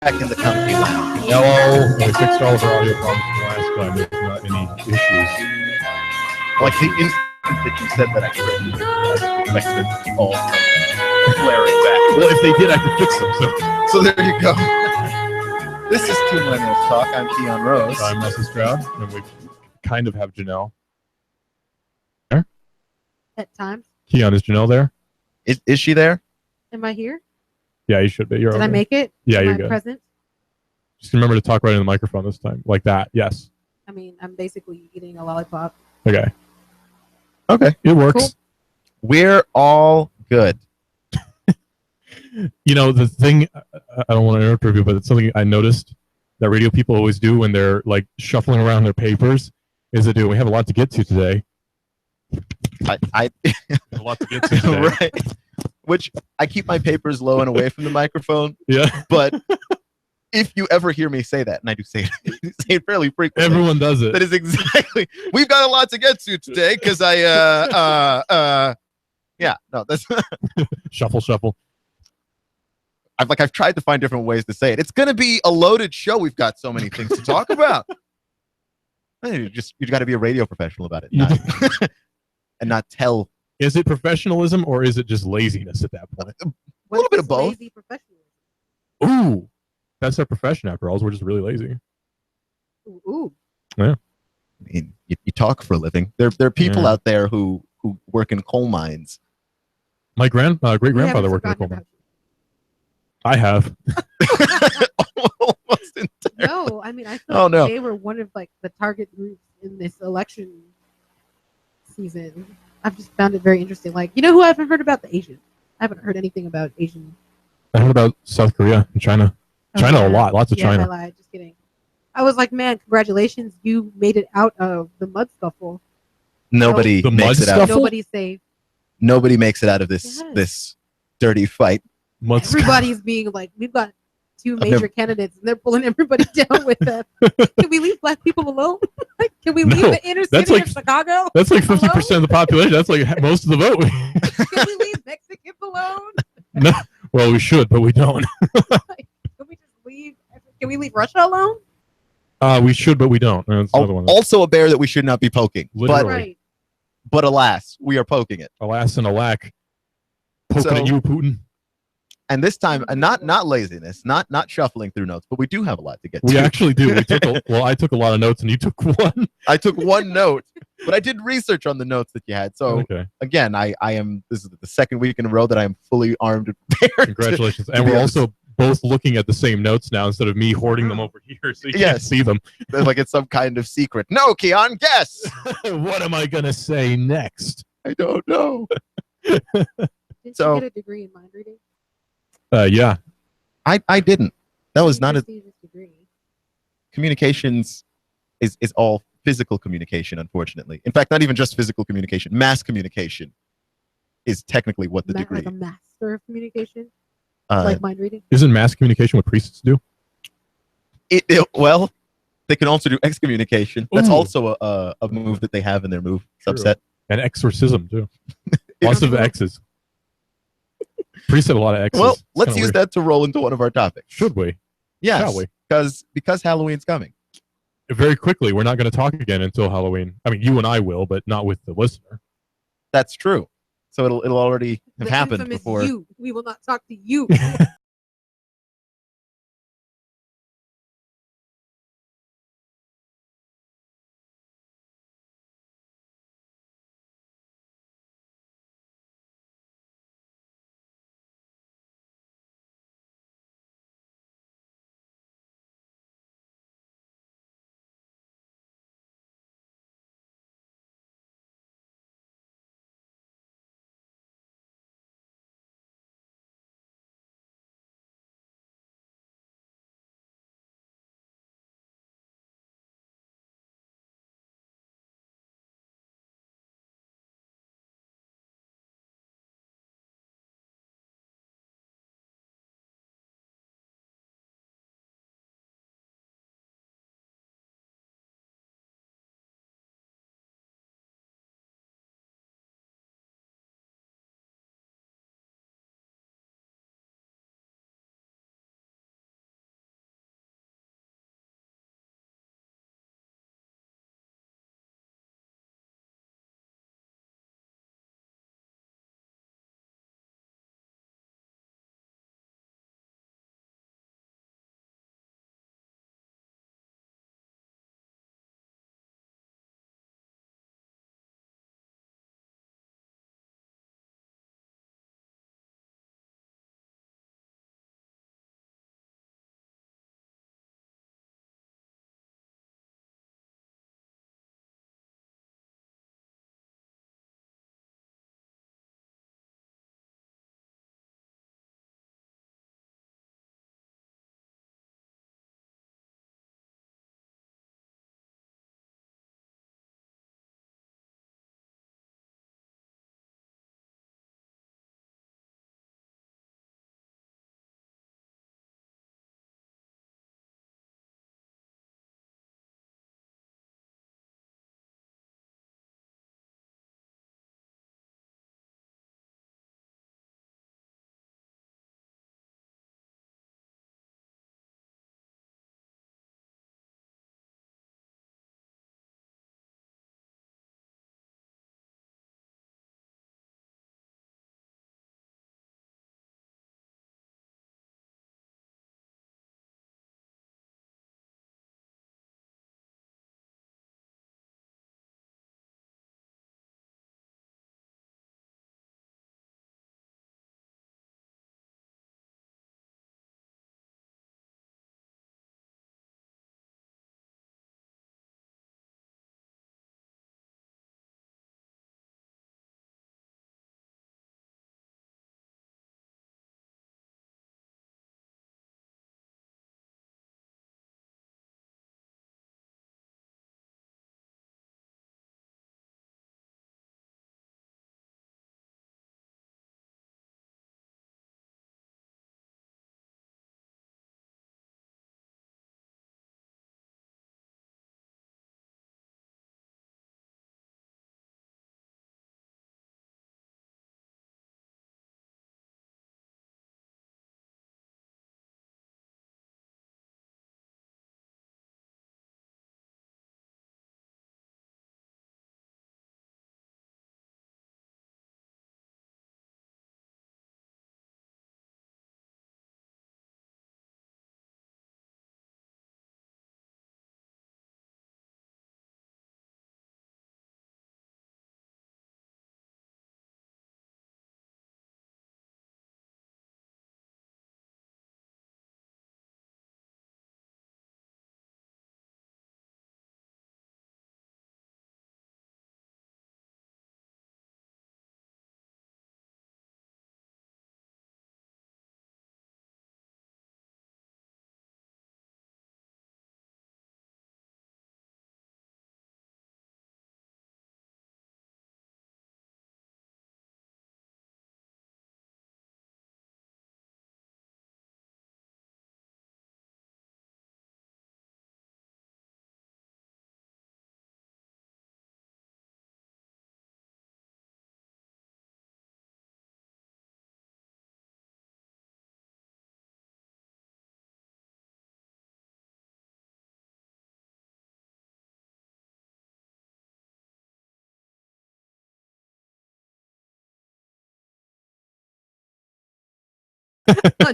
back in the comfy lounge. Hello. We fixed all of our audio problems from last time. There's not any issues. Like the instant that you said that, I couldn't. I expected it to all come flaring back. Well, if they did, I could fix them. So there you go. This is Two Millennials Talk. I'm Keon Rose. I'm Russell Stroud, and we kind of have Janelle. At times. Keon, is Janelle there? Is she there? Am I here? Yeah, you should be. You're Did okay. I make it? Yeah, Am you're I good. present? Just remember to talk right in the microphone this time. Like that. Yes. I mean, I'm basically eating a lollipop. Okay. Okay. It works. Cool. We're all good. You know, the thing, I don't want to interrupt you, but it's something I noticed that radio people always do when they're like shuffling around their papers is they do. We have a lot to get to today. I A lot to get to today. right. Which I keep my papers low and away from the microphone. Yeah. But if you ever hear me say that, and I do say it fairly frequently, Everyone does it. that is exactly. We've got a lot to get to today because yeah, no, that's. Shuffle. I've tried to find different ways to say it. It's going to be a loaded show. We've got so many things to talk about. You got to be a radio professional about it, and not tell. Is it professionalism or is it just laziness at that point? A little bit of both. Lazy professionalism. Ooh, that's our profession after all. We're just really lazy. Ooh. Yeah. I mean, you talk for a living. There are people out there who work in coal mines. My great grandfather worked in a coal mine. I have. Almost entirely. No, I mean, I thought they were one of like the target groups in this election season. I've just found it very interesting. Like, you know who I haven't heard about? The Asian. I haven't heard anything about Asian. I heard about South Korea and China. China a lot. Lots of China. I lied. Just kidding. I was like, man, congratulations. You made it out of the mud scuffle. Nobody makes it out. Nobody's safe. Nobody makes it out of this dirty fight. Everybody's being like, we've got two major candidates, and they're pulling everybody down with them. Can we leave black people alone? Can we leave the inner city of Chicago? That's like 50% of the population. That's like most of the vote. Can we leave Mexicans alone? No. Well, we should, but we don't. Can we just leave? Can we leave Russia alone? We should, but we don't. That's another one. Also a bear that we should not be poking. Literally. But alas, we are poking it. Alas and alack. Poking at you, Putin. And this time, not laziness, not shuffling through notes, but we do have a lot to get to. We actually do. I took a lot of notes, and you took one. I took one note, but I did research on the notes that you had. So again, I am. This is the second week in a row that I am fully armed and prepared. Congratulations! And we're also both looking at the same notes now instead of me hoarding them over here, so you can't see them. Like it's some kind of secret. No, Keon, guess. What am I gonna say next? I don't know. Didn't you get a degree in mind reading? Yeah. I didn't. That was not a degree. Communications is all physical communication, unfortunately. In fact, not even just physical communication. Mass communication is technically what the degree. Like a master of communication? Like mind reading? Isn't mass communication what priests do? Well, they can also do excommunication. That's also a move that they have in their move subset. And exorcism, too. Lots of X's. Priests have a lot of X's. Well, let's use that to roll into one of our topics. Should we? Yes. Shall we? Because Halloween's coming. Very quickly. We're not going to talk again until Halloween. I mean, you and I will, but not with the listener. That's true. So it'll already have happened before. We will not talk to you.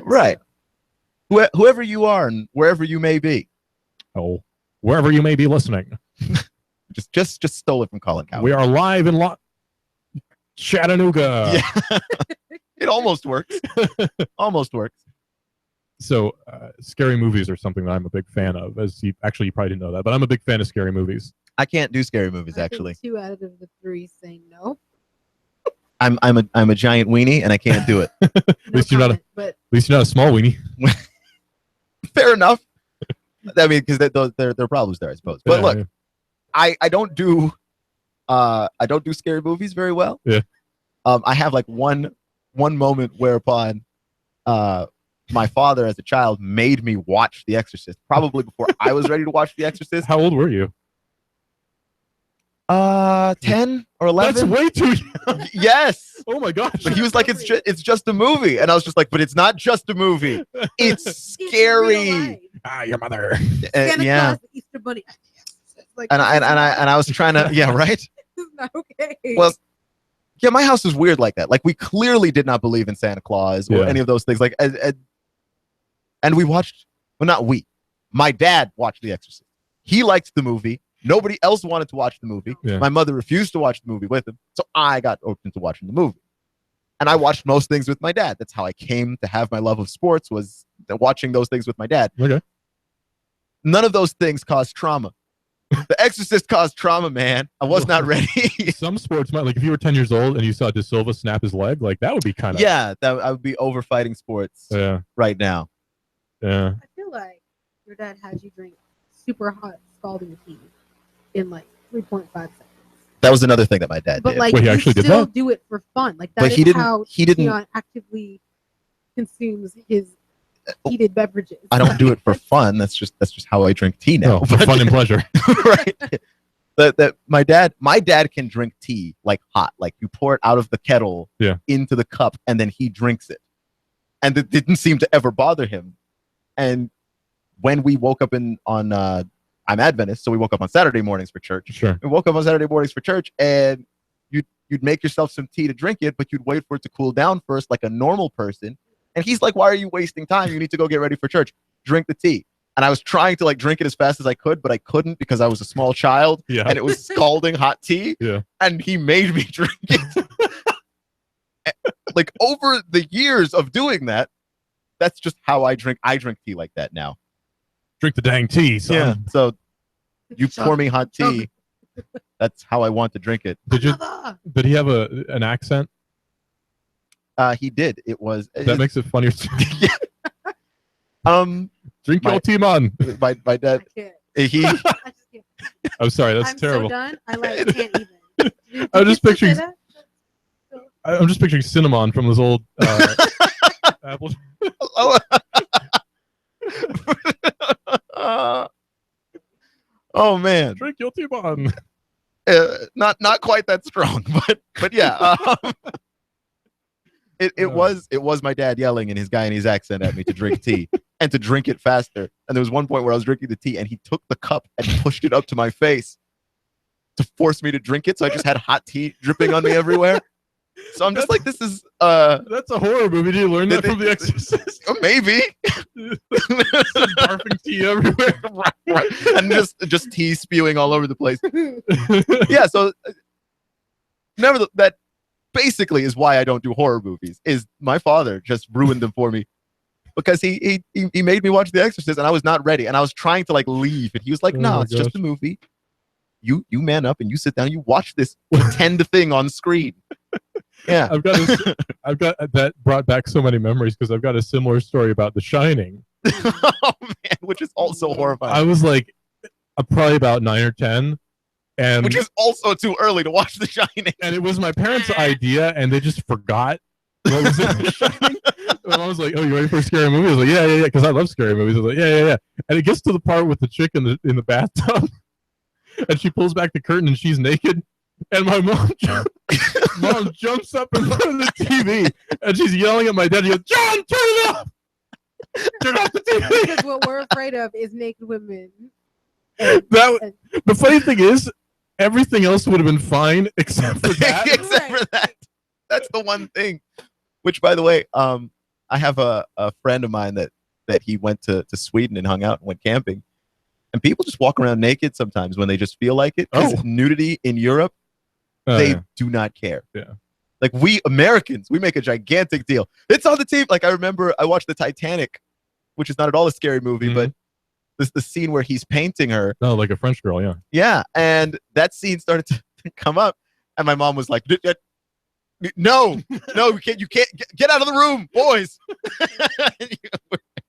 Right. Whoever you are and wherever you may be. Oh, wherever you may be listening. Just stole it from Colin Cowherd. We are live in Chattanooga. Yeah. It almost works. Almost works. So, scary movies are something that I'm a big fan of. You probably didn't know that, but I'm a big fan of scary movies. I can't do scary movies, actually. 2 out of the 3 saying no. I'm a giant weenie and I can't do it. At least you're not a small weenie. Fair enough. I mean, because there are problems there, I suppose. But look, yeah. I don't do scary movies very well. Yeah. I have like one moment whereupon my father as a child made me watch The Exorcist, probably before I was ready to watch The Exorcist. How old were you? 10 or 11. That's way too young. Yes. Oh my gosh. But he was like, it's just a movie. And I was just like, but it's not just a movie. It's scary. Your mother. Santa Yeah. Claus, the Easter Bunny. Like, and I was trying to, yeah, right? This is not okay. Well, yeah, my house was weird like that. Like, we clearly did not believe in Santa Claus or any of those things. Like, and we watched, well, not we. My dad watched The Exorcist. He liked the movie. Nobody else wanted to watch the movie. Yeah. My mother refused to watch the movie with him. So I got open to watching the movie. And I watched most things with my dad. That's how I came to have my love of sports, was watching those things with my dad. Okay. None of those things caused trauma. The Exorcist caused trauma, man. I was not ready. Some sports might, like if you were 10 years old and you saw De Silva snap his leg, like that would be kind of. Yeah, I would be over fighting sports right now. Yeah. I feel like your dad had you drink super hot scalding tea in like 3.5 seconds. That was another thing that my dad did. Like, he actually did still that? do it for fun. Like that but is he didn't, how he didn't Keon actively consumes his heated beverages. I don't do it for fun. That's just how I drink tea now. For fun and pleasure. Right. That my dad can drink tea like hot. Like you pour it out of the kettle into the cup and then he drinks it. And it didn't seem to ever bother him. And when we woke up I'm Adventist, so we woke up on Saturday mornings for church. Sure. We woke up on Saturday mornings for church, and you'd make yourself some tea to drink it, but you'd wait for it to cool down first, like a normal person. And he's like, "Why are you wasting time? You need to go get ready for church. Drink the tea." And I was trying to like drink it as fast as I could, but I couldn't because I was a small child, and it was scalding hot tea. Yeah. And he made me drink it. Like over the years of doing that, that's just how I drink. I drink tea like that now. Drink the dang tea, son. Yeah. So you pour me hot tea. That's how I want to drink it. Did he have an accent? He did. It was that makes it funnier. Drink your tea, man. My dad. He. I'm sorry. That's terrible. So done. I like can't even. I'm just picturing. I'm just picturing cinnamon from those old Apple. Oh man! Drink your tea, man. Not quite that strong, but yeah. It was my dad yelling in his Guyanese accent at me to drink tea and to drink it faster. And there was one point where I was drinking the tea and he took the cup and pushed it up to my face to force me to drink it. So I just had hot tea dripping on me everywhere. So I'm just like, this is that's a horror movie. Did you learn that from The Exorcist? Maybe. Barfing tea everywhere. Right. And just tea spewing all over the place. Yeah, so that basically is why I don't do horror movies. Is my father just ruined them for me. Because he made me watch The Exorcist and I was not ready. And I was trying to like leave. And he was like, no, it's just a movie. You man up and you sit down and you watch this pretend thing on screen. Yeah, I've got that brought back so many memories because I've got a similar story about The Shining. Oh man, which is also horrifying. I was like, probably about 9 or 10, and which is also too early to watch The Shining. And it was my parents' idea, and they just forgot what was in The Shining. And I was like, "Oh, you ready for a scary movie?" I was like, "Yeah," because I love scary movies. I was like, "Yeah." And it gets to the part with the chick in the bathtub, and she pulls back the curtain and she's naked. And my mom jumps up in front of the TV and she's yelling at my dad. He goes, "John, turn it off! Turn off the TV!" Because what we're afraid of is naked women. The funny thing is, everything else would have been fine except for that. Except for that. That's the one thing. Which, by the way, I have a friend of mine that he went to Sweden and hung out and went camping. And people just walk around naked sometimes when they just feel like it. Because nudity in Europe, they do not care. Yeah. Like we Americans, we make a gigantic deal. It's on the TV. Like I remember I watched the Titanic, which is not at all a scary movie, but this the scene where he's painting her. Oh, like a French girl, yeah. Yeah, and that scene started to come up, and my mom was like, "No, you can't get out of the room, boys."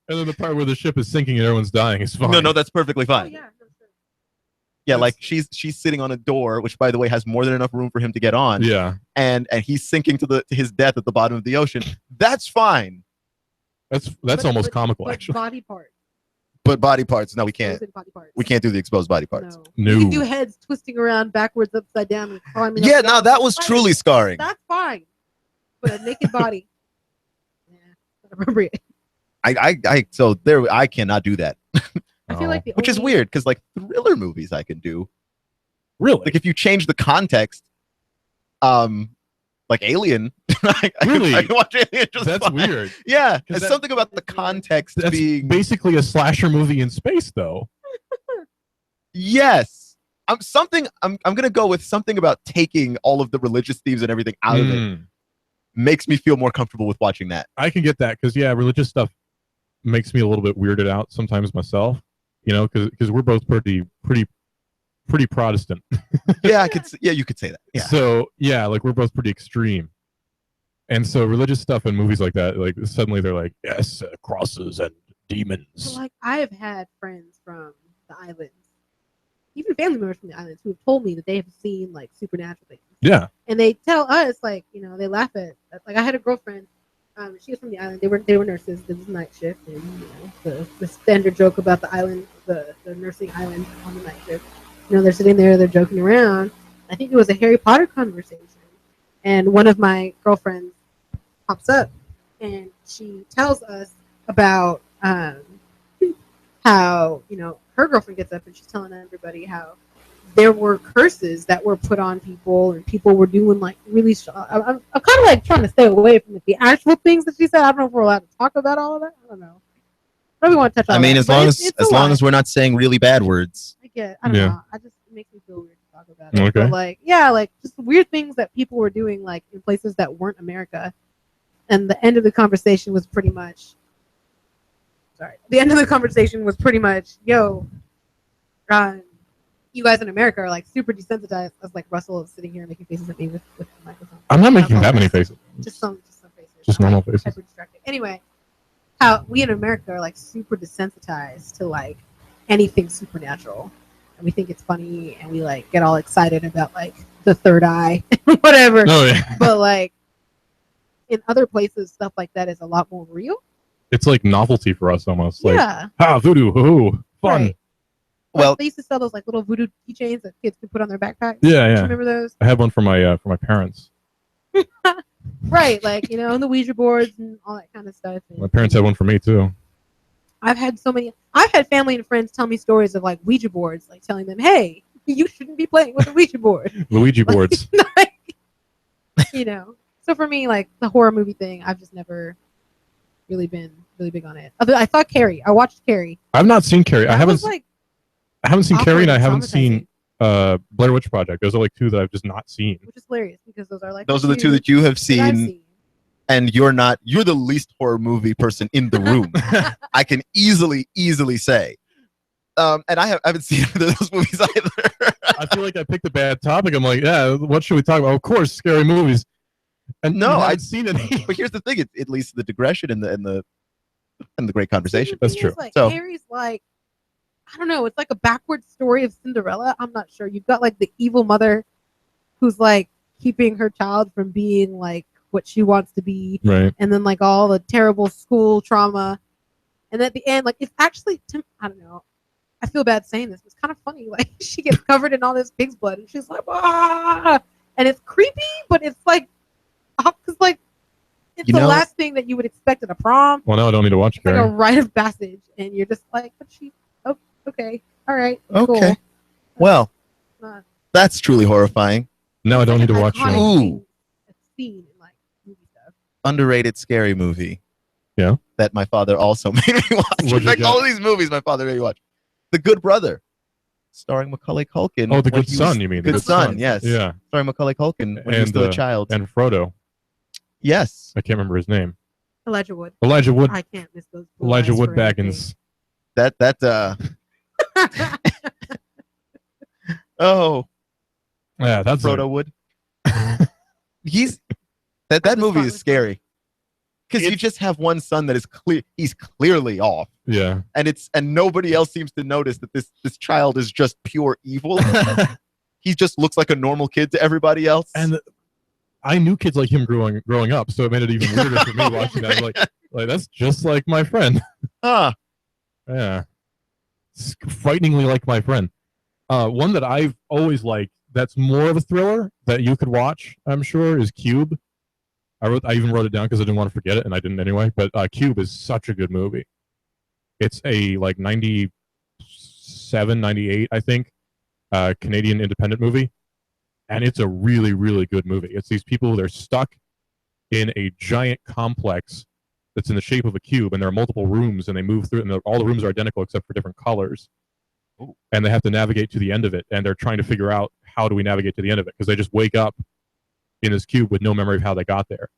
And then the part where the ship is sinking and everyone's dying is fine. No, that's perfectly fine. Oh, yeah. Yeah, like she's sitting on a door, which by the way has more than enough room for him to get on. Yeah, and he's sinking to his death at the bottom of the ocean. That's fine. That's almost comical, actually. Body parts. But body parts, no, we can't. We can't do the exposed body parts. No. You can do heads twisting around backwards, upside down, and climbing. Yeah, no, that was truly scarring. That's fine. But a naked body, not appropriate. I cannot do that. I feel like which is weird because like thriller movies I can do. Really? Like if you change the context, like Alien. Really? I can watch Alien just That's fine. Weird. Yeah, there's something about the context that's being basically a slasher movie in space, though. Yes. I'm gonna go with something about taking all of the religious themes and everything out of it. Makes me feel more comfortable with watching that. I can get that because religious stuff makes me a little bit weirded out sometimes myself. You know, because we're both pretty Protestant. Yeah, you could say that. Yeah. So like we're both pretty extreme, and so religious stuff and movies like that, like suddenly they're like, yes, crosses and demons. So, like I have had friends from the islands, even family members from the islands, who have told me that they have seen like supernatural things. Yeah. And they tell us, like, they laugh at. Like I had a girlfriend. She was from the island. They were nurses. There was a night shift, and the standard joke about the island, the nursing island on the night shift. They're sitting there, they're joking around. I think it was a Harry Potter conversation, and one of my girlfriends pops up, and she tells us about how her girlfriend gets up and she's telling everybody how there were curses that were put on people, and people were doing like really. I'm kind of like trying to stay away from the actual things that she said. I don't know if we're allowed to talk about all of that. I don't know. I don't want to touch. I mean, as long as we're not saying really bad words. I don't know. It makes me feel weird to talk about it. Okay. But like just weird things that people were doing like in places that weren't America. And the end of the conversation was pretty much. The end of the conversation was pretty much, you guys in America are like super desensitized. As like Russell is sitting here making faces at me with the microphone. I'm not making that many faces. Just some faces. Just normal faces. Hyper distracted. Anyway, how we in America are like super desensitized to like anything supernatural, and we think it's funny, and we like get all excited about like the third eye, whatever. Oh yeah. But like in other places, stuff like that is a lot more real. It's like novelty for us almost. Yeah. Like voodoo, fun. Right. Well, they used to sell those like little voodoo keychains that kids could put on their backpacks. Yeah. Do you remember those? I had one for my parents. Right, like and the Ouija boards and all that kind of stuff. And my parents had one for me too. I've had family and friends tell me stories of like Ouija boards, like telling them, "Hey, you shouldn't be playing with a Ouija board." Luigi boards. So for me, like the horror movie thing, I've just never really been really big on it. I thought Carrie. I watched Carrie. I've not seen Carrie. I haven't seen Carrie, and I haven't seen Blair Witch Project. Those are like two that I've just not seen. Which is hilarious because those are the two that you have seen. And you're the least horror movie person in the room. I can easily say. And I haven't seen those movies either. I feel like I picked a bad topic. I'm like, yeah, what should we talk about? Of course, scary movies. And no, I haven't seen any. But here's the thing: it leads to the digression and the great conversation. That's true. Like, Carrie's like, I don't know. It's like a backwards story of Cinderella. I'm not sure. You've got like the evil mother, who's like keeping her child from being like what she wants to be, right? And then like all the terrible school trauma, and at the end, like it's actually I don't know. I feel bad saying this. It's kind of funny. Like she gets covered in all this pig's blood, and she's like, ah, and it's creepy, but it's like, because like it's the last thing that you would expect at a prom. Well, no, I don't need to watch Carrie. Like a rite of passage, and you're just like, but she, okay, all right, okay, cool. Well, that's truly horrifying. No, I don't need to watch it. Ooh, scene in like movie stuff. Underrated scary movie. Yeah. That my father also made me watch. In fact, all of these movies my father made me watch. The Good Brother, starring Macaulay Culkin. Oh, The Good Son, you mean? Good Son, yes. Yeah. Starring Macaulay Culkin when he was still a child. And Frodo. Yes. I can't remember his name. Elijah Wood. Elijah Wood. I can't miss those. Elijah Wood Baggins. Oh. Yeah, that's Frodo Wood. That movie is scary. Because you just have one son that is he's clearly off. Yeah. And nobody else seems to notice that this child is just pure evil. He just looks like a normal kid to everybody else. And I knew kids like him growing up, so it made it even weirder for me watching that. Like that's just like my friend. Huh. Yeah. It's frighteningly like my friend. One that I've always liked that's more of a thriller that you could watch, I'm sure, is Cube. I even wrote it down because I didn't want to forget it, and I didn't anyway. But Cube is such a good movie. It's a 97, 98, I think, Canadian independent movie, and it's a really, really good movie. It's these people, they're stuck in a giant complex that's in the shape of a cube, and there are multiple rooms, and they move through it, and all the rooms are identical except for different colors. Ooh. And they have to navigate to the end of it, and they're trying to figure out how do we navigate to the end of it, because they just wake up in this cube with no memory of how they got there,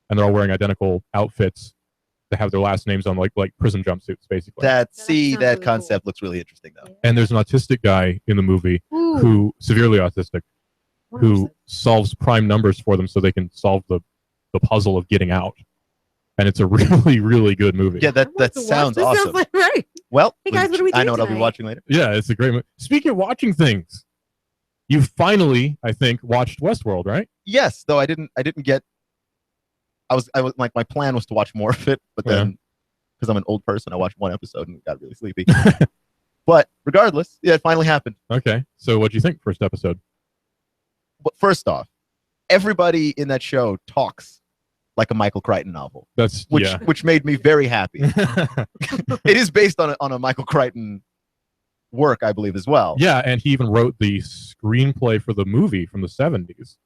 and they're all wearing identical outfits that have their last names on, like prison jumpsuits, basically. That concept looks really interesting, though. And there's an autistic guy in the movie who severely autistic, who solves prime numbers for them so they can solve the puzzle of getting out. And it's a really, really good movie. Yeah, that sounds awesome. Sounds like right. Well, hey guys, what are we doing I know what tonight? I'll be watching later. Yeah, it's a great movie. Speaking of watching things, you finally, I think, watched Westworld, right? Yes, though I didn't get. I was like, my plan was to watch more of it, but then because I'm an old person, I watched one episode and got really sleepy. But regardless, yeah, it finally happened. Okay, so what do you think? First episode. But first off, everybody in that show talks like a Michael Crichton novel. Which made me very happy. It is based on a Michael Crichton work, I believe, as well. Yeah, and he even wrote the screenplay for the movie from the 70s.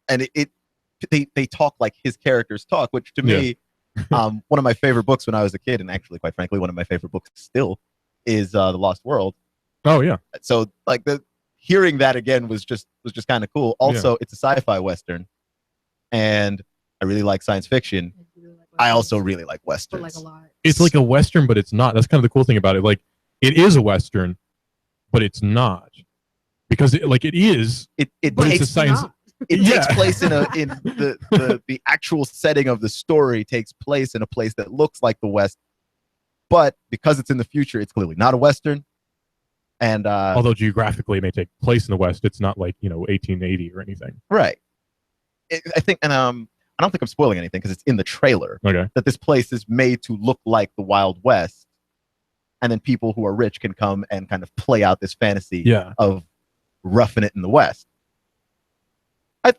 And they talk like his characters talk, which to me, one of my favorite books when I was a kid, and actually, quite frankly, one of my favorite books still, is The Lost World. Oh yeah. So hearing that again was just kind of cool. Also, it's a sci-fi Western, and I really like science fiction. I also really like Westerns. Like a lot. It's like a Western, but it's not. That's kind of the cool thing about it. Like, it is a Western, but it's not. Because it is. But it's a science. It takes place in the actual setting of the story takes place in a place that looks like the West, but because it's in the future, it's clearly not a Western. And although geographically it may take place in the West, it's not like 1880 or anything. Right. I think, and I don't think I'm spoiling anything because it's in the trailer. Okay. That this place is made to look like the Wild West, and then people who are rich can come and kind of play out this fantasy of roughing it in the West.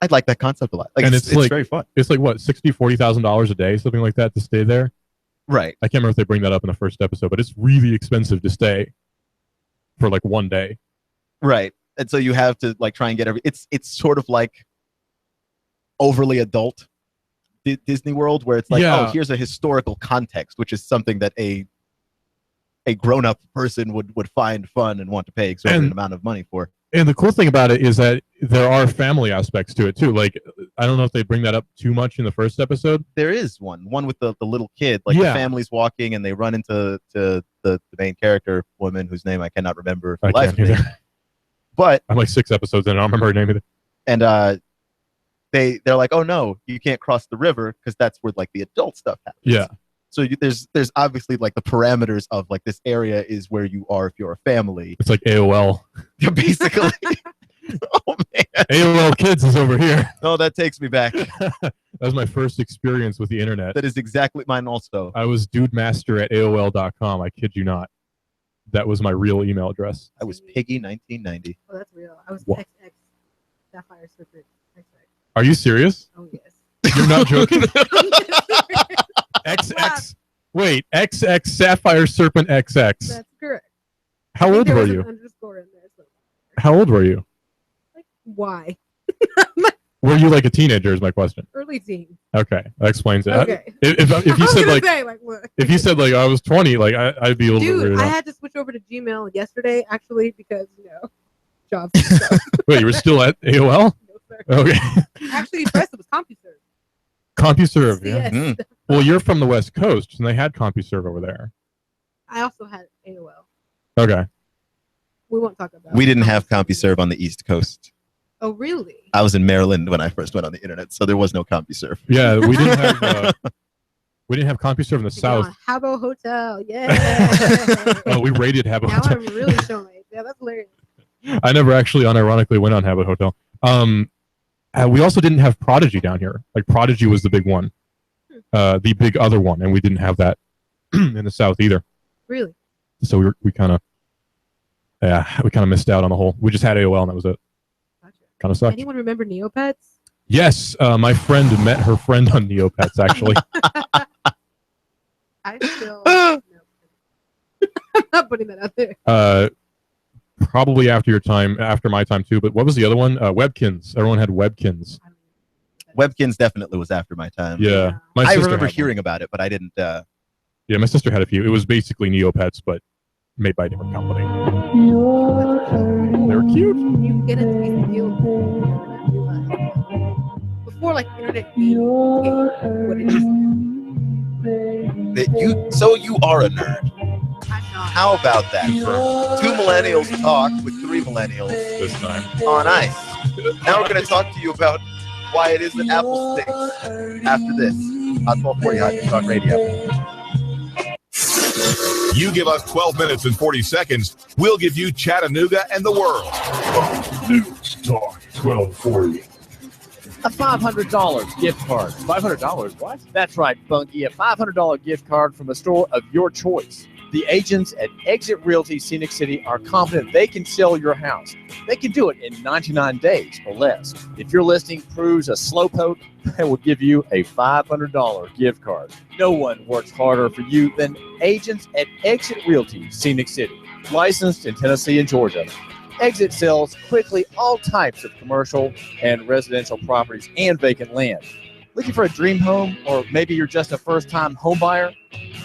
I'd like that concept a lot. Like, and it's very fun. It's like what, $40,000 a day, something like that, to stay there. Right. I can't remember if they bring that up in the first episode, but it's really expensive to stay for like one day. Right. And so you have to try and get it's sort of like overly adult Disney World, where it's like, oh, here's a historical context, which is something that a grown-up person would find fun and want to pay exorbitant amount of money for. And the cool thing about it is that there are family aspects to it too. Like, I don't know if they bring that up too much in the first episode. There is one with the little kid. The family's walking and they run into the main character woman whose name I cannot remember for the life of me. But I'm like 6 episodes in, I don't remember her name either. And they're like, oh no, you can't cross the river because that's where the adult stuff happens. Yeah. So there's obviously the parameters of this area is where you are if you're a family. It's like AOL. Basically. Oh man. AOL Kids is over here. Oh, that takes me back. That was my first experience with the internet. That is exactly mine also. I was dudemaster@AOL.com. I kid you not. That was my real email address. I was Piggy1990. Oh, that's real. I was XX Sapphire Serpent XX. Are you serious? Oh yes. You're not joking? XX. Wait, XX Sapphire Serpent XX. That's correct. How old were you? Underscore in there, so. How old were you? Why? Were you like a teenager? Is my question. Early teen. Okay, that explains it. Okay. If you said like, if you said like I was 20, like I'd be a little bit weirded I out. had to switch over to Gmail yesterday actually because jobs. And stuff. Wait, you were still at AOL? No, sir. Okay. Actually, first it was CompuServe. CompuServe, yeah. Yes. Well, you're from the West Coast, and they had CompuServe over there. I also had AOL. Okay. We won't talk about. We didn't have CompuServe on the East Coast. Oh, really? I was in Maryland when I first went on the internet, so there was no CompuServe. Yeah, we didn't have CompuServe in the South. Habbo Hotel, yeah. Oh, we raided Habbo Now Hotel. I'm really showing it. Yeah, that's hilarious. I never actually unironically went on Habbo Hotel. We also didn't have Prodigy down here. Like Prodigy was the big one, the big other one, and we didn't have that in the South either. Really? So we kind of missed out on the whole. We just had AOL and that was it. Gotcha. Kind of sucked. Anyone remember Neopets? Yes, my friend met her friend on Neopets actually. I still I'm not putting that out there. Probably after my time too. But what was the other one? Webkins. Everyone had Webkins. Webkins definitely was after my time. Yeah, I remember hearing about it, but I didn't. Yeah, my sister had a few. It was basically Neopets, but made by a different company. They were cute. You get into these deals before like internet became what it is. So you are a nerd. I'm not. How about that for two millennials talk with three millennials This time. on ice? Now we're going to talk to you about why it is that Apple stinks. After this, Hot 1240 Hot News Talk Radio. You give us 12 minutes and 40 seconds, we'll give you Chattanooga and the world. Fox News Talk 1240. A $500 gift card. $500? What? That's right, Funky. A $500 gift card from a store of your choice. The agents at Exit Realty Scenic City are confident they can sell your house. They can do it in 99 days or less. If your listing proves a slowpoke, they will give you a $500 gift card. No one works harder for you than agents at Exit Realty Scenic City. Licensed in Tennessee and Georgia. Exit sells quickly all types of commercial and residential properties and vacant land. Looking for a dream home, or maybe you're just a first-time home buyer?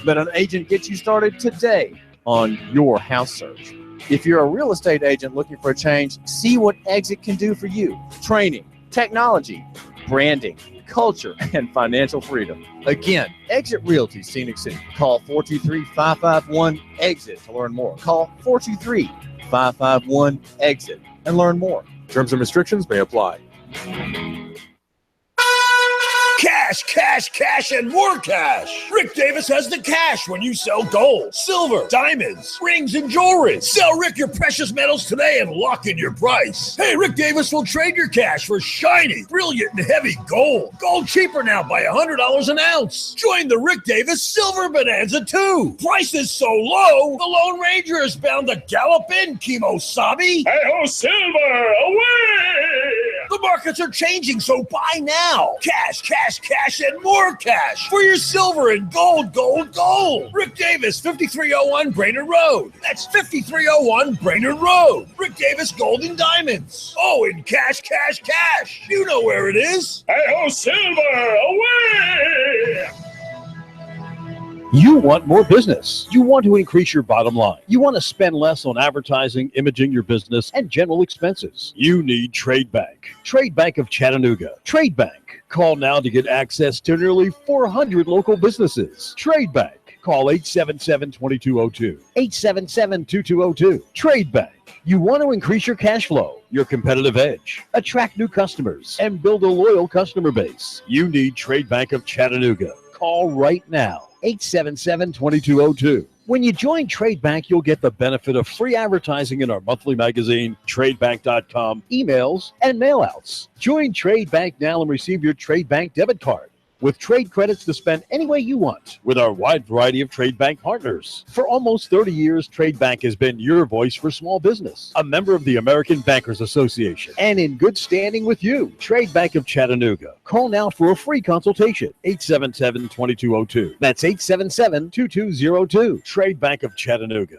Let an agent get you started today on your house search. If you're a real estate agent looking for a change, see what Exit can do for you. Training, technology, branding, culture, and financial freedom. Again, Exit Realty Scenic City. Call 423-551-EXIT to learn more. Call 423-551-EXIT and learn more. Terms and restrictions may apply. Cash, cash, cash, and more cash. Rick Davis has the cash when you sell gold, silver, diamonds, rings, and jewelry. Sell Rick your precious metals today and lock in your price. Hey, Rick Davis will trade your cash for shiny, brilliant, and heavy gold. Gold cheaper now by $100 an ounce. Join the Rick Davis Silver Bonanza too. Prices so low, the Lone Ranger is bound to gallop in, Kimosabi. Hey-ho, silver, away! The markets are changing, so buy now. Cash, cash, cash, and more cash for your silver and gold, gold, gold. Rick Davis, 5301 Brainerd Road. That's 5301 Brainerd Road. Rick Davis Gold and Diamonds. Oh, and cash, cash, cash. You know where it is. Hey-ho, silver, away! You want more business. You want to increase your bottom line. You want to spend less on advertising, imaging your business, and general expenses. You need Trade Bank. Trade Bank of Chattanooga. Trade Bank. Call now to get access to nearly 400 local businesses. Trade Bank. Call 877-2202. 877-2202. Trade Bank. You want to increase your cash flow, your competitive edge, attract new customers, and build a loyal customer base. You need Trade Bank of Chattanooga. Call right now. 877-2202. When you join Trade Bank, you'll get the benefit of free advertising in our monthly magazine, tradebank.com, emails, and mailouts. Join Trade Bank now and receive your Trade Bank debit card with trade credits to spend any way you want with our wide variety of Trade Bank partners. For almost 30 years, Trade Bank has been your voice for small business, a member of the American Bankers Association, and in good standing with you. Trade Bank of Chattanooga. Call now for a free consultation, 877-2202. That's 877-2202. Trade Bank of Chattanooga.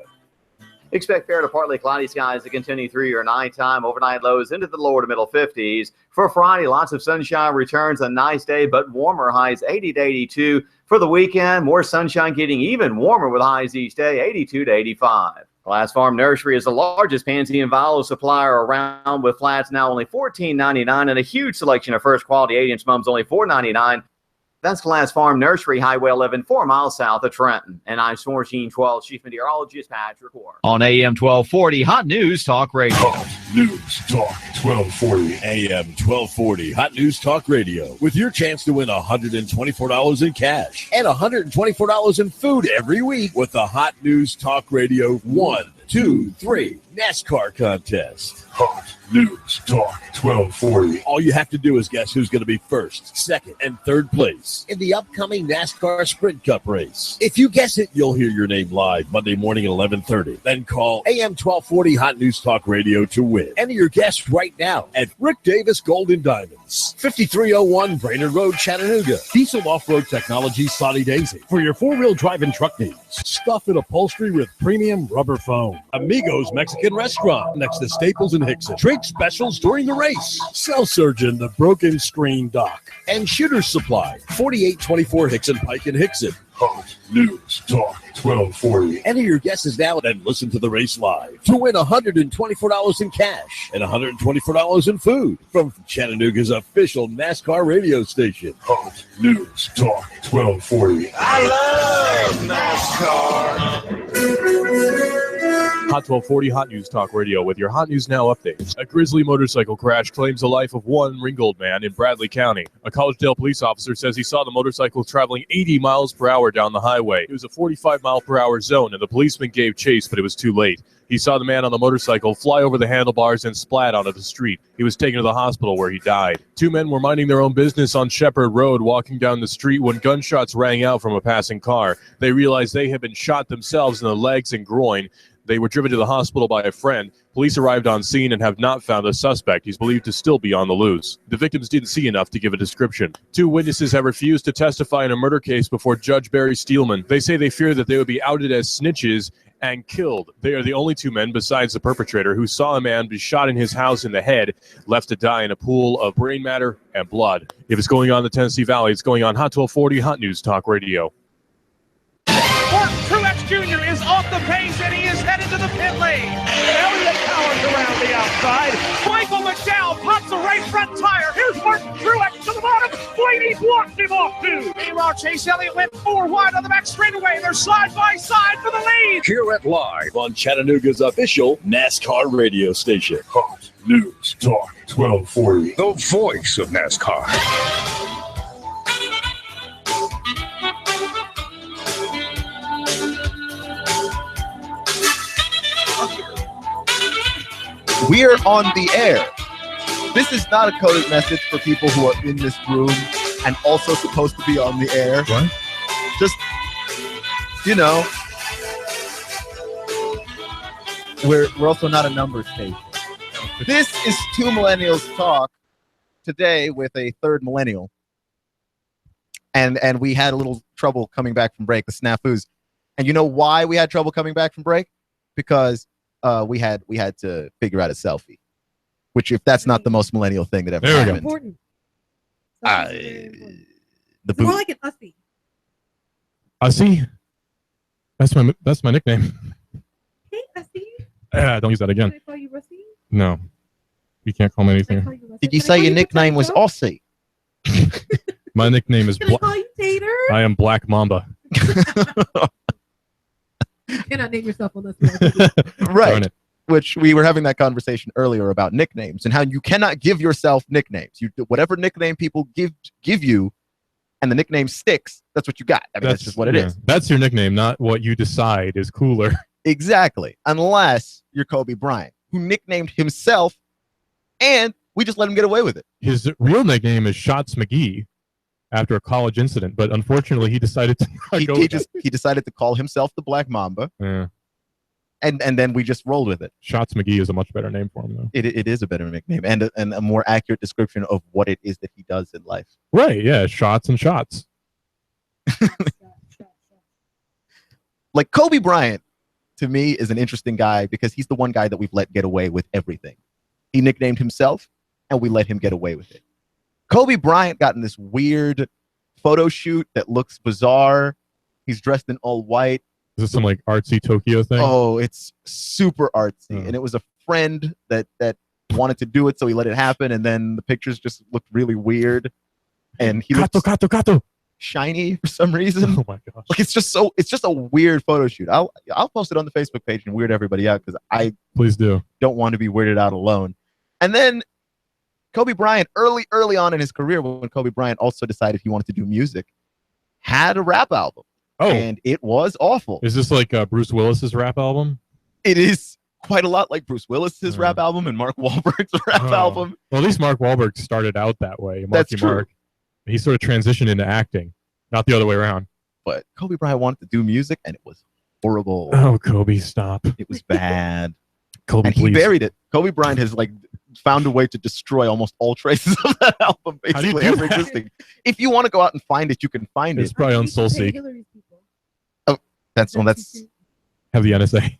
Expect fair to partly cloudy skies to continue through your nighttime. Overnight lows into the lower to middle 50s. For Friday, lots of sunshine returns, a nice day, but warmer, highs 80 to 82. For the weekend, more sunshine, getting even warmer with highs each day, 82 to 85. Glass Farm Nursery is the largest pansy and viola supplier around, with flats now only $14.99 and a huge selection of first quality 8-inch mums only $4.99. That's Glass Farm Nursery, Highway 11, 4 miles south of Trenton. And I'm Storm Team 12 Chief Meteorologist Patrick Ward. On AM 1240, Hot News Talk Radio. Hot News Talk 1240. AM 1240. Hot News Talk Radio. With your chance to win $124 in cash and $124 in food every week with the Hot News Talk Radio 1, 2, 3 NASCAR contest. Hot News Talk 1240. All you have to do is guess who's going to be first, second, and third place in the upcoming NASCAR Sprint Cup race. If you guess it, you'll hear your name live Monday morning at 11:30. Then call AM 1240 Hot News Talk Radio to win. Enter your guess right now at Rick Davis Gold and Diamonds, 5301 Brainerd Road, Chattanooga. Diesel Off-Road Technology Saudi Daisy. For your four-wheel drive and truck needs. Stuff and upholstery with premium rubber foam. Amigos Mexican Restaurant next to Staples and Hickson. Drink specials during the race. Cell Surgeon, the Broken Screen Doc. And Shooter's Supply, 4824 Hickson Pike in Hickson. Hot News Talk 1240. Enter your guesses now and listen to the race live to win $124 in cash and $124 in food from Chattanooga's official NASCAR radio station. Hot News Talk 1240. I love NASCAR. Hot 1240 Hot News Talk Radio with your Hot News Now updates. A grisly motorcycle crash claims the life of one Ringgold man in Bradley County. A Collegedale police officer says he saw the motorcycle traveling 80 miles per hour down the highway. It was a 45-mile-per-hour zone, and the policeman gave chase, but it was too late. He saw the man on the motorcycle fly over the handlebars and splat onto the street. He was taken to the hospital where he died. Two men were minding their own business on Shepherd Road walking down the street when gunshots rang out from a passing car. They realized they had been shot themselves in the legs and groin. They were driven to the hospital by a friend. Police arrived on scene and have not found a suspect. He's believed to still be on the loose. The victims didn't see enough to give a description. Two witnesses have refused to testify in a murder case before Judge Barry Steelman. They say they fear that they would be outed as snitches and killed. They are the only two men besides the perpetrator who saw a man be shot in his house in the head, left to die in a pool of brain matter and blood. If it's going on in the Tennessee Valley, it's going on Hot 1240 Hot News Talk Radio. Truex Jr. is off the pace and he is headed to the pit lane. Elliott powers around the outside. Michael McDowell pops a right front tire. Here's Martin Truex to the bottom. Blaney blocked him off too. Meanwhile, Chase Elliott went 4 wide on the back straightaway. They're side by side for the lead. Hear it live on Chattanooga's official NASCAR radio station. Hot News Talk 1240. The voice of NASCAR. We are on the air. This is not a coded message for people who are in this room and also supposed to be on the air. What? Just, you know, we're also not a numbers station. This is Two Millennials Talk today with a third millennial. And we had a little trouble coming back from break, the snafus. And you know why we had trouble coming back from break? Because we had to figure out a selfie, which if that's not the most millennial thing that ever happened. Important. The It's more like an Ussy. Ussy? That's my nickname. Hey, Ussy. Don't use that again. Can I call you Ussy? No. You can't call me anything. Did you say your nickname was Aussie? My nickname is Can I call you Tater? I am Black Mamba. You cannot name yourself on this. Right. Which we were having that conversation earlier about nicknames and how you cannot give yourself nicknames. You whatever nickname people give you, and the nickname sticks. That's what you got. I mean, that's just what it is. That's your nickname, not what you decide is cooler. Exactly. Unless you're Kobe Bryant, who nicknamed himself, and we just let him get away with it. His real nickname is Shots McGee after a college incident, but unfortunately he decided to not go with that. He decided to call himself the Black Mamba. Yeah. And then we just rolled with it. Shots McGee is a much better name for him, though. It is a better nickname and a more accurate description of what it is that he does in life. Right, yeah, shots and shots. Like Kobe Bryant, to me, is an interesting guy because he's the one guy that we've let get away with everything. He nicknamed himself, and we let him get away with it. Kobe Bryant got in this weird photo shoot that looks bizarre. He's dressed in all white. Is this some like artsy Tokyo thing? Oh, it's super artsy. And it was a friend that wanted to do it, so he let it happen, and then the pictures just looked really weird. And he looked shiny for some reason. Oh my gosh. Like it's just a weird photo shoot. I'll post it on the Facebook page and weird everybody out because I please don't want to be weirded out alone. And then Kobe Bryant, early on in his career, when Kobe Bryant also decided he wanted to do music, had a rap album. Oh. And it was awful. Is this like Bruce Willis's rap album? It is quite a lot like Bruce Willis's rap album and Mark Wahlberg's rap album. Well, at least Mark Wahlberg started out that way. That's true. Mark. He sort of transitioned into acting, not the other way around. But Kobe Bryant wanted to do music, and it was horrible. Oh, Kobe, stop. It was bad. Kobe, and he buried it. Kobe Bryant has found a way to destroy almost all traces of that album, basically ever existing. If you want to go out and find it, you can find it. It's probably on SoulSeek. Oh, that's have the NSA.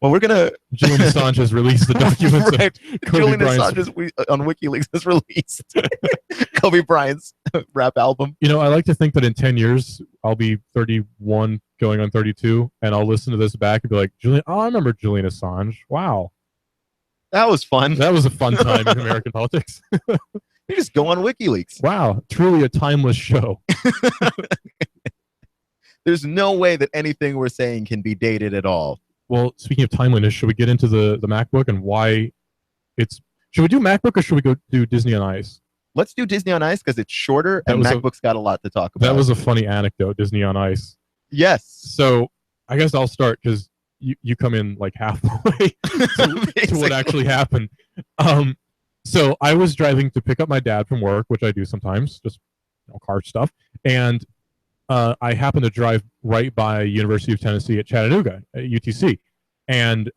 Well, we're gonna. Julian Assange has released the documents. Right. Julian Assange on WikiLeaks has released Kobe Bryant's rap album. You know, I like to think that in 10 years I'll be 31, going on 32, and I'll listen to this back and be like, Julian. Oh, I remember Julian Assange. Wow, that was fun. That was a fun time in American politics. You just go on WikiLeaks. Wow, truly a timeless show. There's no way that anything we're saying can be dated at all. Well, speaking of timeliness, should we get into the MacBook and why it's... Should we do MacBook or should we go do Disney on Ice? Let's do Disney on Ice because it's shorter and MacBook's got a lot to talk about. That was a funny anecdote, Disney on Ice. Yes. So I guess I'll start because you come in like halfway to what actually happened. So I was driving to pick up my dad from work, which I do sometimes, just car stuff. And I happened to drive right by University of Tennessee at Chattanooga, at UTC. And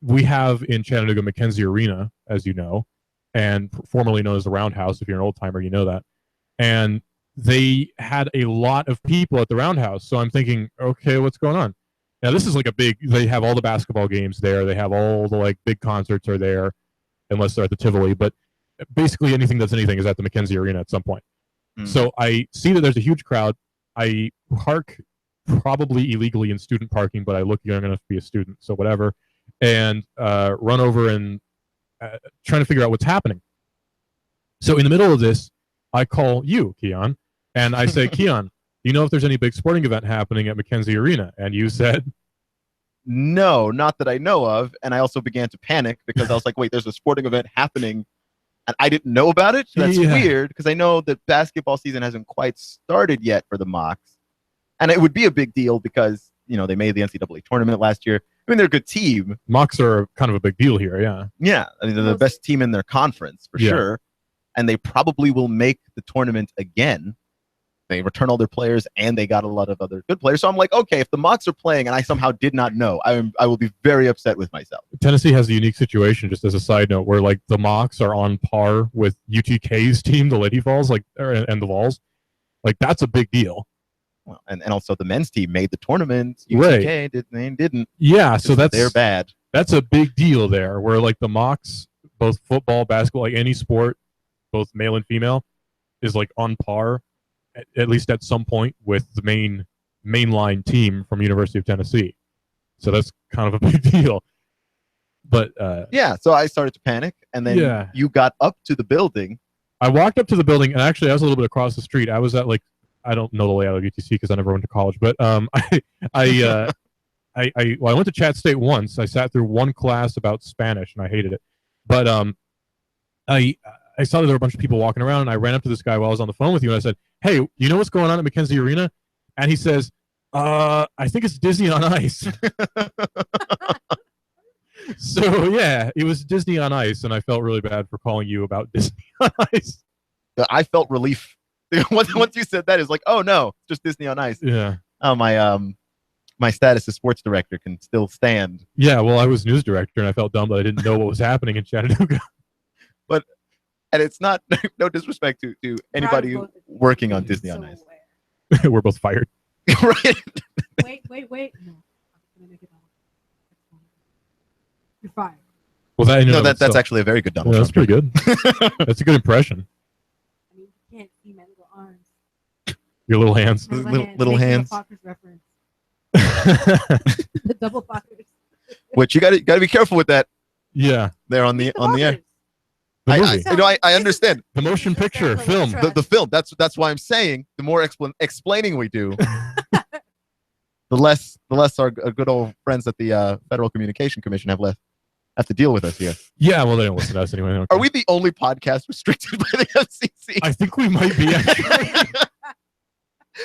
we have in Chattanooga McKenzie Arena, as you know, and formerly known as the Roundhouse. If you're an old timer, you know that. And they had a lot of people at the Roundhouse. So I'm thinking, okay, what's going on? Now this is like they have all the basketball games there. They have all the big concerts are there, unless they're at the Tivoli. But basically anything that's anything is at the McKenzie Arena at some point. So I see that there's a huge crowd. I park probably illegally in student parking, but I look young enough to be a student, so whatever, and run over and trying to figure out what's happening. So in the middle of this, I call you, Keon, and I say, Keon, do you know if there's any big sporting event happening at McKenzie Arena? And you said, no, not that I know of. And I also began to panic because I was like, wait, there's a sporting event happening and I didn't know about it. That's weird because I know that basketball season hasn't quite started yet for the Mocs. And it would be a big deal because, they made the NCAA tournament last year. I mean, they're a good team. Mocs are kind of a big deal here, yeah. Yeah, I mean, they're the best team in their conference for sure. And they probably will make the tournament again. They return all their players and they got a lot of other good players. So I'm like, okay, if the Mocs are playing and I somehow did not know, I will be very upset with myself. Tennessee has a unique situation, just as a side note, where the Mocs are on par with UTK's team, the Lady Vols, and the Vols. That's a big deal. Well, and also the men's team made the tournament. UTK didn't. Yeah, so they're bad. That's a big deal there, where the Mocs, both football, basketball, any sport, both male and female, is on par, at least at some point, with the mainline team from University of Tennessee. So that's kind of a big deal. But so I started to panic, and then you got up to the building. I walked up to the building, and actually I was a little bit across the street. I was at I don't know the layout of UTC because I never went to college, but I went to Chat State once. I sat through one class about Spanish, and I hated it. But I saw that there were a bunch of people walking around, and I ran up to this guy while I was on the phone with you, and I said, hey, you know what's going on at McKenzie Arena? And he says, I think it's Disney on Ice. So, yeah, it was Disney on Ice, and I felt really bad for calling you about Disney on Ice. I felt relief. Once you said that, it's oh, no, it's just Disney on Ice. Yeah. Oh, my status as sports director can still stand. Yeah, well, I was news director, and I felt dumb that I didn't know what was happening in Chattanooga. And it's not no disrespect to anybody working on Disney on Ice. We're both fired. Right. Wait. No. I'm gonna make it all. You're fired. Well, that, No, that's actually a very good Donald Trump. That's pretty good. That's a good impression. I mean, you can't see my little arms. Your little hands. Little hands. Fockers reference. The double Fockers. Which you got to be careful with that. Yeah. There on the air. I understand. The motion picture, film. The film. That's why I'm saying the more explaining we do, the less our good old friends at the Federal Communication Commission have to deal with us here. Yeah, well, they don't listen to us anyway. Okay. Are we the only podcast restricted by the FCC? I think we might be, actually.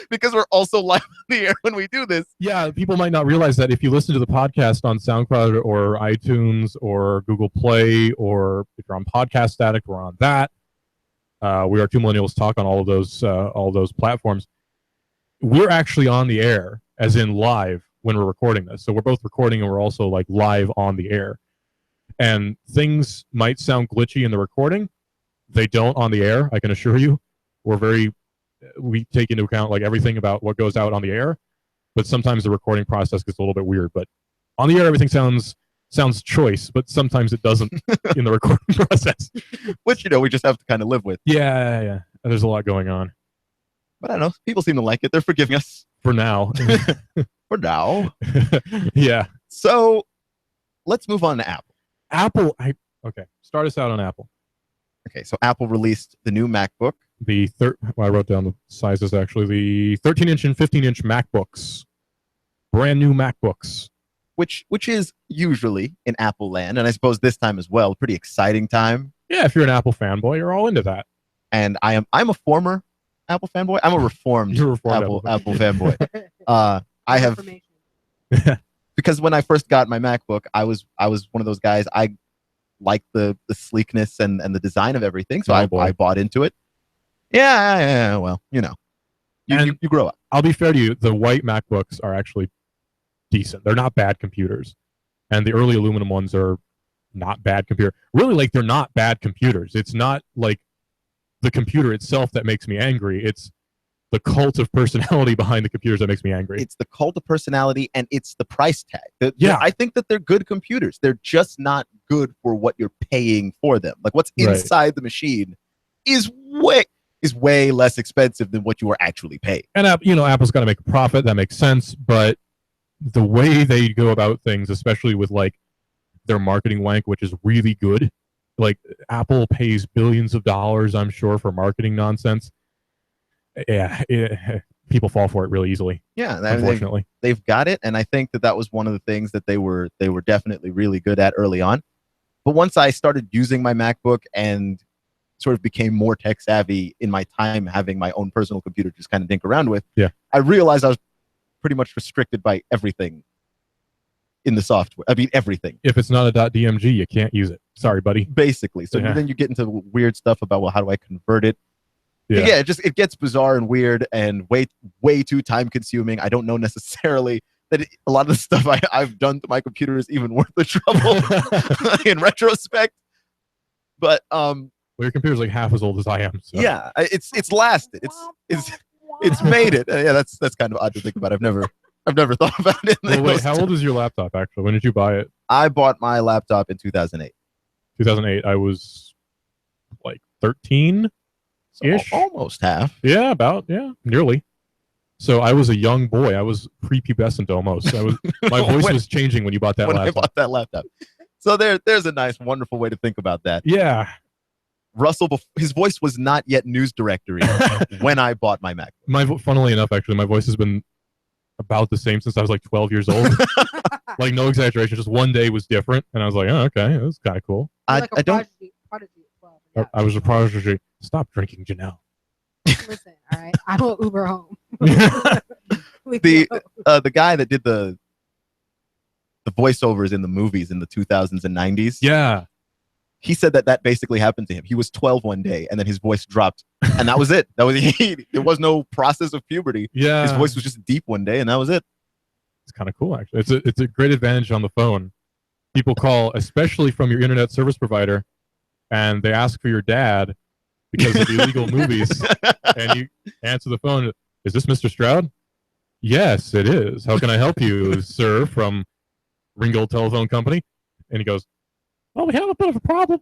Because we're also live on the air when we do this. Yeah, people might not realize that if you listen to the podcast on SoundCloud or iTunes or Google Play, or if you're on Podcast Addict, we're on that. We are Two Millennials Talk on all of those platforms. We're actually on the air, as in live, when we're recording this. So we're both recording and we're also like live on the air. And things might sound glitchy in the recording. They don't on the air, I can assure you. We take into account like everything about what goes out on the air, but sometimes the recording process gets a little bit weird. But on the air, everything sounds choice, but sometimes it doesn't in the recording process. Which, we just have to kind of live with. Yeah. There's a lot going on. But I don't know. People seem to like it. They're forgiving us. For now. For now. Yeah. So let's move on to Apple. Okay. Start us out on Apple. Okay. So Apple released the new MacBook. I wrote down the sizes actually. The 13-inch and 15-inch MacBooks. Brand new MacBooks. Which is usually in Apple land, and I suppose this time as well, pretty exciting time. Yeah, if you're an Apple fanboy, you're all into that. And I'm a former Apple fanboy. I'm a reformed Apple fanboy. I have because when I first got my MacBook, I was one of those guys. I liked the sleekness and the design of everything, so I bought into it. Yeah. Well, you grow up. I'll be fair to you. The white MacBooks are actually decent. They're not bad computers, and the early aluminum ones are not bad computer. Really, like they're not bad computers. It's not like the computer itself that makes me angry. It's the cult of personality behind the computers that makes me angry. It's the cult of personality, and it's the price tag. I think that they're good computers. They're just not good for what you're paying for them. Like what's inside the machine is way less expensive than what you are actually paying. And Apple's got to make a profit. That makes sense. But the way they go about things, especially with like their marketing wank, which is really good. Like Apple pays billions of dollars, I'm sure, for marketing nonsense. Yeah, people fall for it really easily. Yeah, unfortunately, they've got it, and I think that was one of the things that they were definitely really good at early on. But once I started using my MacBook and sort of became more tech savvy in my time having my own personal computer to just kind of dink around with, I realized I was pretty much restricted by everything in the software. I mean, everything. If it's not a .dmg, you can't use it. Sorry, buddy. Basically. So then you get into weird stuff about, well, how do I convert it? Yeah, it gets bizarre and weird and way too time consuming. I don't know necessarily that a lot of the stuff I've done to my computer is even worth the trouble in retrospect. But well, your computer's like half as old as I am. So. Yeah, it's lasted. It's made it. Yeah, that's kind of odd to think about. I've never thought about it. Well, wait, how old is your laptop actually? When did you buy it? I bought my laptop in 2008. 2008. I was like 13. Ish. Almost half. Yeah, nearly. So I was a young boy. I was prepubescent almost. My voice was changing when you bought that laptop. I bought that laptop. So there's a nice, wonderful way to think about that. Yeah. Russell, his voice was not yet news directory when I bought my Mac. Funnily enough, actually, my voice has been about the same since I was like 12 years old. Like no exaggeration. Just one day was different, and I was like, oh, okay, that was kind of cool. I don't. Prodigy as well. Yeah, I was a prodigy. Stop drinking, Janelle. Listen, all right. I will Uber home. The guy that did the voiceovers in the movies in the 2000s and 90s. Yeah. He said that basically happened to him. He was 12 one day, and then his voice dropped, and that was it. There was no process of puberty. Yeah. His voice was just deep one day, and that was it. It's kind of cool, actually. It's a great advantage on the phone. People call, especially from your internet service provider, and they ask for your dad because of illegal movies, and you answer the phone. Is this Mr. Stroud? Yes, it is. How can I help you, sir, from Ringgold Telephone Company? And he goes, well, we have a bit of a problem.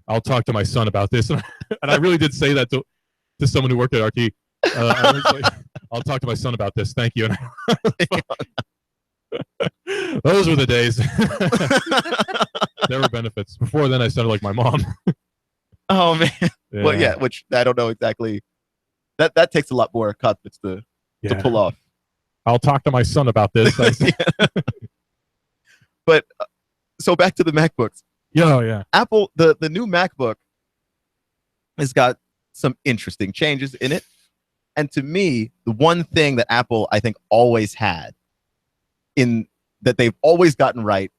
I'll talk to my son about this. And I really did say that to someone who worked at RT. I was like, I'll talk to my son about this. Thank you. And those were the days. There were benefits. Before then, I sounded like my mom. Oh, man. Yeah. Well, yeah, which I don't know exactly. That takes a lot more confidence to pull off. I'll talk to my son about this. But so back to the MacBooks. Yeah. Apple, the new MacBook has got some interesting changes in it. And to me, the one thing that Apple, I think, always had that they've always gotten right,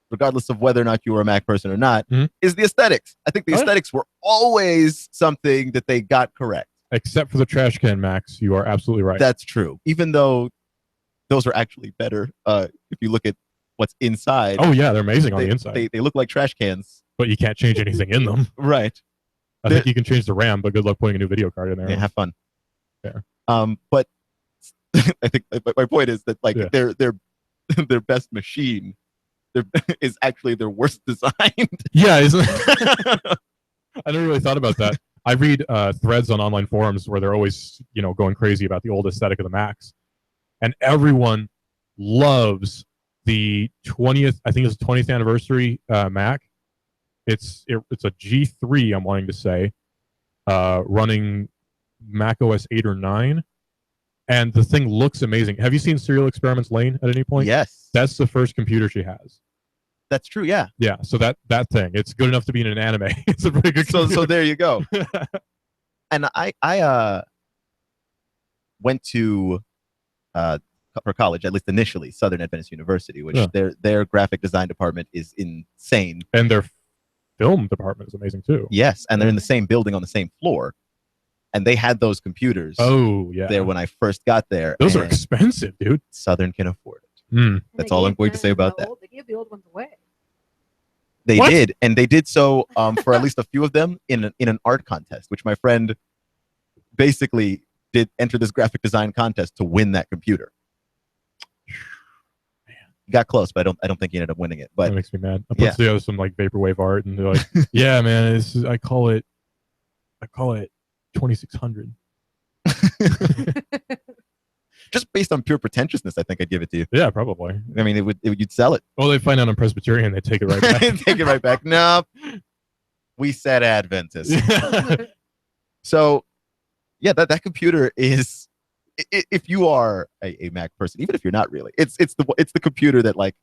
regardless of whether or not you were a Mac person or not, is the aesthetics. I think the aesthetics were always something that they got correct. Except for the trash can Macs, you are absolutely right. That's true. Even though those are actually better, if you look at what's inside. Oh yeah, they're amazing on the inside. They look like trash cans, but you can't change anything in them. Right. I think you can change the RAM, but good luck putting a new video card in there. Yeah, have fun. Fair. But I think my point is that their best machine is actually their worst designed. Yeah, isn't it? I never really thought about that. I read threads on online forums where they're always, going crazy about the old aesthetic of the Macs, and everyone loves the 20th. I think it's the 20th anniversary Mac. It's a G3. I'm wanting to say, running Mac OS 8 or 9, and the thing looks amazing. Have you seen Serial Experiments Lane at any point? Yes, that's the first computer she has. That's true. Yeah. Yeah. So that thing, it's good enough to be in an anime. It's a pretty good. So there you go. And I went to for college, at least initially, Southern Adventist University, which their graphic design department is insane, and their film department is amazing too. Yes, and they're in the same building on the same floor, and they had those computers. Oh yeah. There when I first got there. Those are expensive, dude. Southern can afford it. That's They all I'm gave going to say about that. They gave the old ones away. They did, and they did so for at least a few of them in an art contest, which my friend basically did enter this graphic design contest to win that computer. He got close, but I don't think he ended up winning it. But that makes me mad. I put together some like vaporwave art, and they're like, "Yeah, man, I call it 2600." Just based on pure pretentiousness, I think I'd give it to you. Yeah, probably. I mean, you'd sell it. Well, they find out I'm Presbyterian, they take it right back. Take it right back. No, we said Adventist. So, yeah, that computer is. If you are a Mac person, even if you're not really, it's the computer that, like,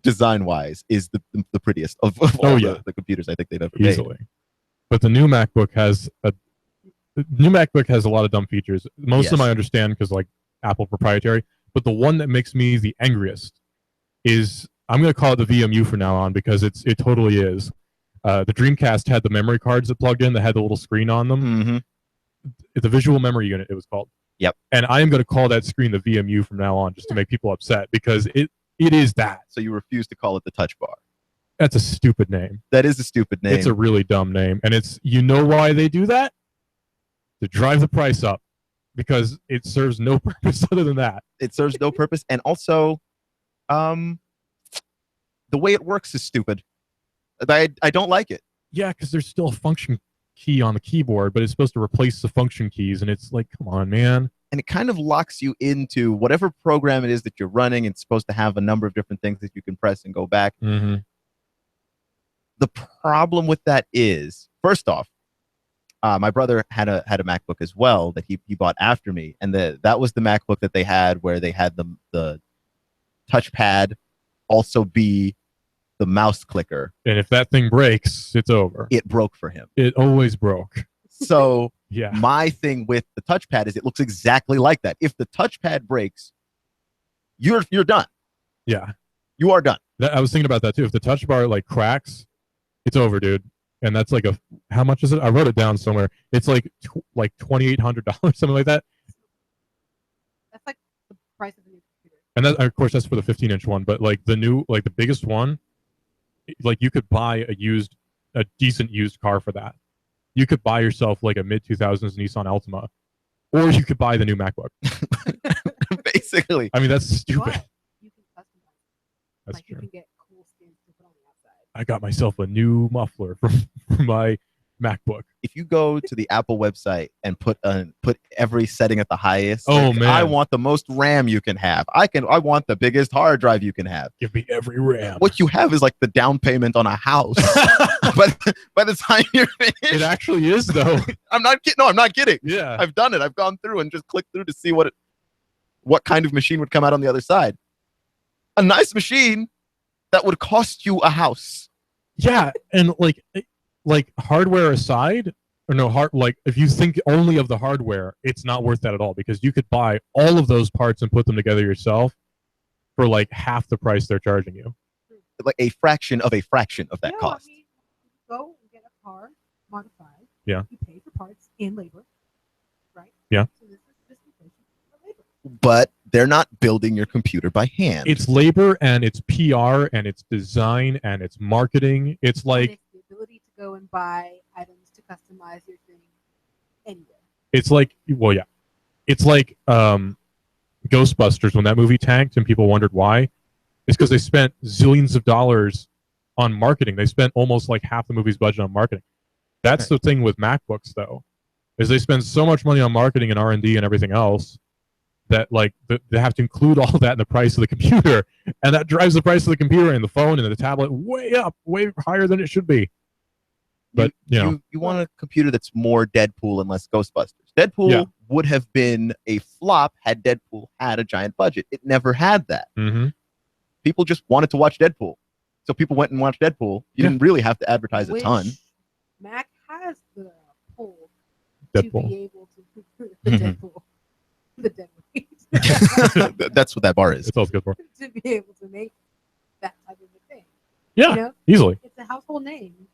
design wise is the prettiest of all the computers I think they've ever made. But the new MacBook has a lot of dumb features. Most of them I understand because like Apple proprietary, but the one that makes me the angriest is, I'm going to call it the VMU from now on because it totally is. The Dreamcast had the memory cards that plugged in that had the little screen on them. The visual memory unit, it was called. Yep. And I am going to call that screen the VMU from now on just to make people upset because it is that. So you refuse to call it the touch bar. That's a stupid name. That is a stupid name. It's a really dumb name. And it's, why they do that? To drive the price up, because it serves no purpose other than that. It serves no purpose, and also, the way it works is stupid. I don't like it. Yeah, because there's still a function key on the keyboard, but it's supposed to replace the function keys, and it's like, come on, man. And it kind of locks you into whatever program it is that you're running. It's supposed to have a number of different things that you can press and go back. Mm-hmm. The problem with that is, first off, my brother had a MacBook as well that he bought after me, and that was the MacBook that they had where they had the touchpad also be the mouse clicker. And if that thing breaks, it's over. It broke for him. It always broke. So yeah, my thing with the touchpad is it looks exactly like that. If the touchpad breaks, you're done. Yeah, you are done. I was thinking about that too. If the touch bar like cracks, it's over, dude. And that's like how much is it? I wrote it down somewhere. It's like $2,800, something like that. That's like the price of the new computer. And that, of course, that's for the 15-inch one. But like the biggest one, like you could buy a decent used car for that. You could buy yourself like a mid-2000s Nissan Altima or you could buy the new MacBook. Basically. I mean, that's stupid. But you can customize. That's Like true. you can get cool skins to put on the outside. I got myself a new muffler from my MacBook. If you go to the Apple website and put every setting at the highest, Oh, like, man. I want the most RAM you can have. I want the biggest hard drive you can have. Give me every RAM. What you have is like the down payment on a house. But by the time you're finished, It actually is, though. I'm not kidding. No, I'm not kidding. Yeah. I've done it. I've gone through and just clicked through to see what kind of machine would come out on the other side. A nice machine that would cost you a house. Yeah, and like hardware aside, or no, like if you think only of the hardware, it's not worth that at all because you could buy all of those parts and put them together yourself for like half the price they're charging you. Like a fraction of that cost. I mean, you go and get a car modified. Yeah. You pay for parts and labor, right? Yeah. So this is inflation for labor. But they're not building your computer by hand. It's labor and it's PR and it's design and it's marketing. It's like And it's the ability to go and buy items to customize your thing anywhere. it's like Ghostbusters when that movie tanked and people wondered why. It's because they spent zillions of dollars on marketing. They spent almost like half the movie's budget on marketing. That's the thing with MacBooks, though, is they spend so much money on marketing and R&D and everything else that like they have to include all that in the price of the computer, and that drives the price of the computer and the phone and the tablet way up, way higher than it should be. But you want a computer that's more Deadpool and less Ghostbusters. Deadpool would have been a flop had Deadpool had a giant budget. It never had that. Mm-hmm. People just wanted to watch Deadpool. So people went and watched Deadpool. You didn't really have to advertise a ton. Mac has the pull Deadpool. to be able to the Deadpool. The Deadpool. That's what that bar is. It's all good for. To be able to make that type of a thing. Yeah, You know? easily. It's a household name.